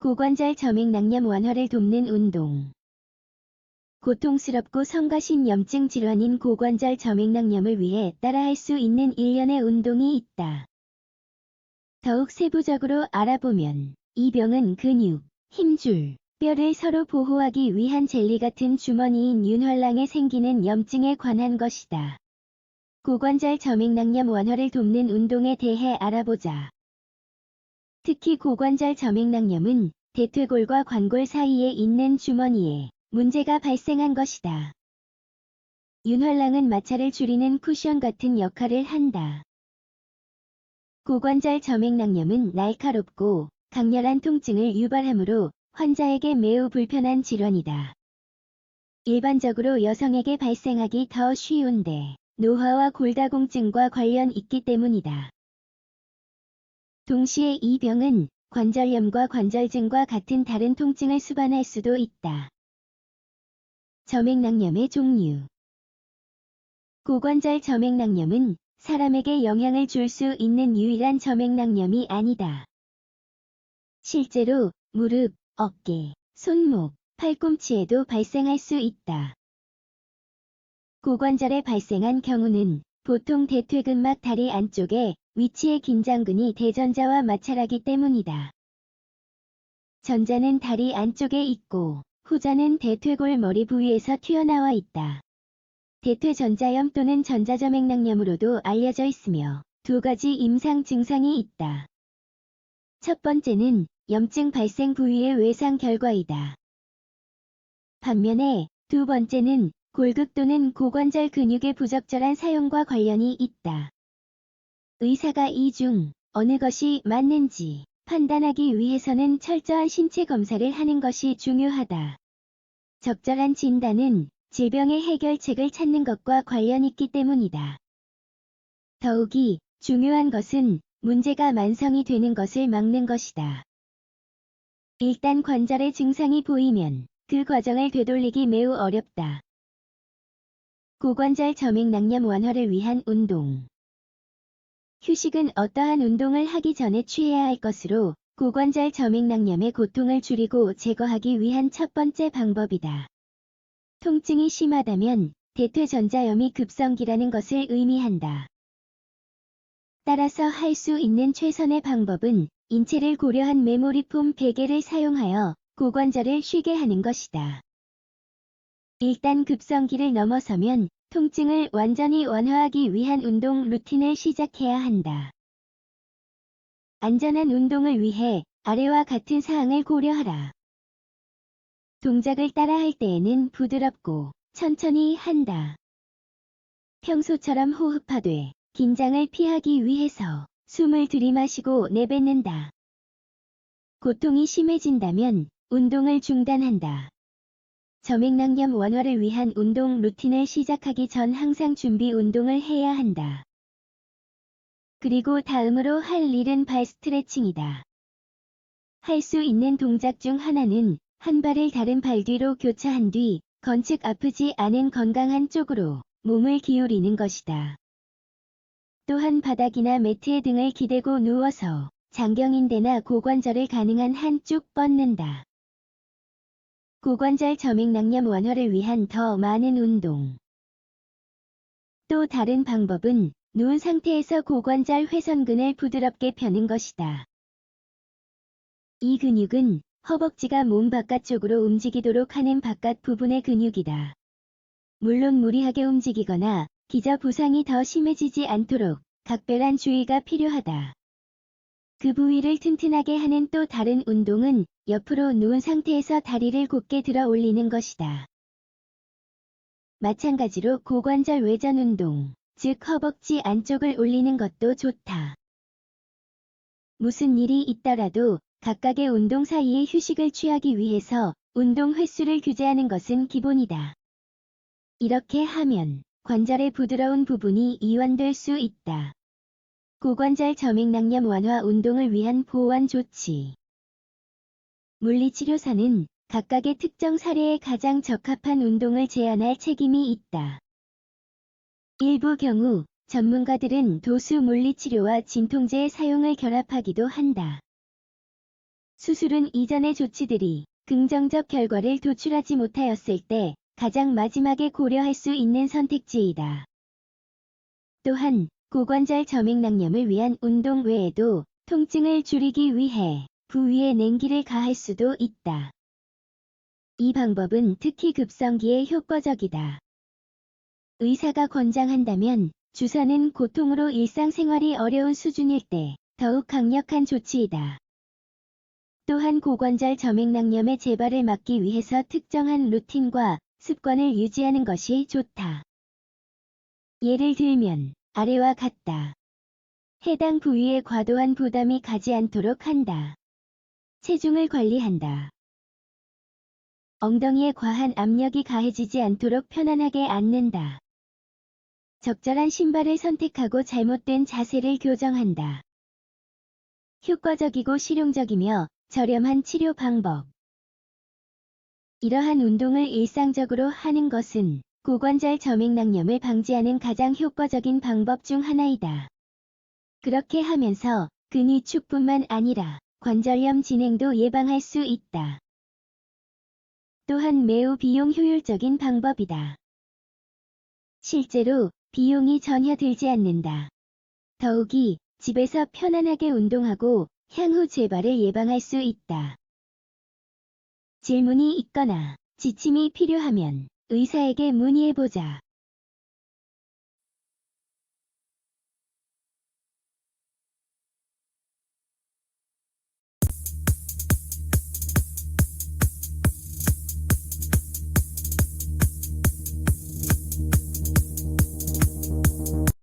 고관절 점액낭염 완화를 돕는 운동. 고통스럽고 성가신 염증 질환인 고관절 점액낭염을 위해 따라할 수 있는 일련의 운동이 있다. 더욱 세부적으로 알아보면 이 병은 근육, 힘줄, 뼈를 서로 보호하기 위한 젤리 같은 주머니인 윤활랑에 생기는 염증에 관한 것이다. 고관절 점액낭염 완화를 돕는 운동에 대해 알아보자. 특히 고관절 점액낭염은 대퇴골과 관골 사이에 있는 주머니에 문제가 발생한 것이다. 윤활랑은 마찰을 줄이는 쿠션 같은 역할을 한다. 고관절 점액낭염은 날카롭고 강렬한 통증을 유발하므로 환자에게 매우 불편한 질환이다. 일반적으로 여성에게 발생하기 더 쉬운데 노화와 골다공증과 관련 있기 때문이다. 동시에 이 병은 관절염과 관절증과 같은 다른 통증을 수반할 수도 있다. 점액낭염의 종류. 고관절 점액낭염은 사람에게 영향을 줄 수 있는 유일한 점액낭염이 아니다. 실제로 무릎, 어깨, 손목, 팔꿈치에도 발생할 수 있다. 고관절에 발생한 경우는 보통 대퇴근막 다리 안쪽에 위치의 긴장근이 대전자와 마찰하기 때문이다. 전자는 다리 안쪽에 있고 후자는 대퇴골 머리 부위에서 튀어나와 있다. 대퇴전자염 또는 전자점액낭염으로도 알려져 있으며 두 가지 임상 증상이 있다. 첫 번째는 염증 발생 부위의 외상 결과이다. 반면에 두 번째는 골극 또는 고관절 근육의 부적절한 사용과 관련이 있다. 의사가 이 중 어느 것이 맞는지 판단하기 위해서는 철저한 신체 검사를 하는 것이 중요하다. 적절한 진단은 질병의 해결책을 찾는 것과 관련 있기 때문이다. 더욱이 중요한 것은 문제가 만성이 되는 것을 막는 것이다. 일단 관절의 증상이 보이면 그 과정을 되돌리기 매우 어렵다. 고관절 점액낭염 완화를 위한 운동. 휴식은 어떠한 운동을 하기 전에 취해야 할 것으로 고관절 점액낭염의 고통을 줄이고 제거하기 위한 첫 번째 방법이다. 통증이 심하다면 대퇴전자염이 급성기라는 것을 의미한다. 따라서 할 수 있는 최선의 방법은 인체를 고려한 메모리폼 베개를 사용하여 고관절을 쉬게 하는 것이다. 일단 급성기를 넘어서면 통증을 완전히 완화하기 위한 운동 루틴을 시작해야 한다. 안전한 운동을 위해 아래와 같은 사항을 고려하라. 동작을 따라할 때에는 부드럽고 천천히 한다. 평소처럼 호흡하되 긴장을 피하기 위해서 숨을 들이마시고 내뱉는다. 고통이 심해진다면 운동을 중단한다. 점액낭염 완화를 위한 운동 루틴을 시작하기 전 항상 준비 운동을 해야 한다. 그리고 다음으로 할 일은 발 스트레칭이다. 할 수 있는 동작 중 하나는 한 발을 다른 발 뒤로 교차한 뒤 건측 아프지 않은 건강한 쪽으로 몸을 기울이는 것이다. 또한 바닥이나 매트에 등을 기대고 누워서 장경인대나 고관절을 가능한 한 쭉 뻗는다. 고관절 점액낭염 완화를 위한 더 많은 운동. 또 다른 방법은 누운 상태에서 고관절 회선근을 부드럽게 펴는 것이다. 이 근육은 허벅지가 몸 바깥쪽으로 움직이도록 하는 바깥 부분의 근육이다. 물론 무리하게 움직이거나 기저 부상이 더 심해지지 않도록 각별한 주의가 필요하다. 그 부위를 튼튼하게 하는 또 다른 운동은 옆으로 누운 상태에서 다리를 곧게 들어 올리는 것이다. 마찬가지로 고관절 외전 운동, 즉 허벅지 안쪽을 올리는 것도 좋다. 무슨 일이 있더라도 각각의 운동 사이에 휴식을 취하기 위해서 운동 횟수를 규제하는 것은 기본이다. 이렇게 하면 관절의 부드러운 부분이 이완될 수 있다. 고관절 점액낭염 완화 운동을 위한 보완 조치. 물리치료사는 각각의 특정 사례에 가장 적합한 운동을 제안할 책임이 있다. 일부 경우 전문가들은 도수 물리치료와 진통제의 사용을 결합하기도 한다. 수술은 이전의 조치들이 긍정적 결과를 도출하지 못하였을 때 가장 마지막에 고려할 수 있는 선택지이다. 또한 고관절 점액낭염을 위한 운동 외에도 통증을 줄이기 위해 부위에 냉기를 가할 수도 있다. 이 방법은 특히 급성기에 효과적이다. 의사가 권장한다면 주사는 고통으로 일상생활이 어려운 수준일 때 더욱 강력한 조치이다. 또한 고관절 점액낭염의 재발을 막기 위해서 특정한 루틴과 습관을 유지하는 것이 좋다. 예를 들면 아래와 같다. 해당 부위에 과도한 부담이 가지 않도록 한다. 체중을 관리한다. 엉덩이에 과한 압력이 가해지지 않도록 편안하게 앉는다. 적절한 신발을 선택하고 잘못된 자세를 교정한다. 효과적이고 실용적이며 저렴한 치료 방법. 이러한 운동을 일상적으로 하는 것은 고관절 점액낭염을 방지하는 가장 효과적인 방법 중 하나이다. 그렇게 하면서 근위축뿐만 아니라 관절염 진행도 예방할 수 있다. 또한 매우 비용 효율적인 방법이다. 실제로 비용이 전혀 들지 않는다. 더욱이 집에서 편안하게 운동하고 향후 재발을 예방할 수 있다. 질문이 있거나 지침이 필요하면 의사에게 문의해보자.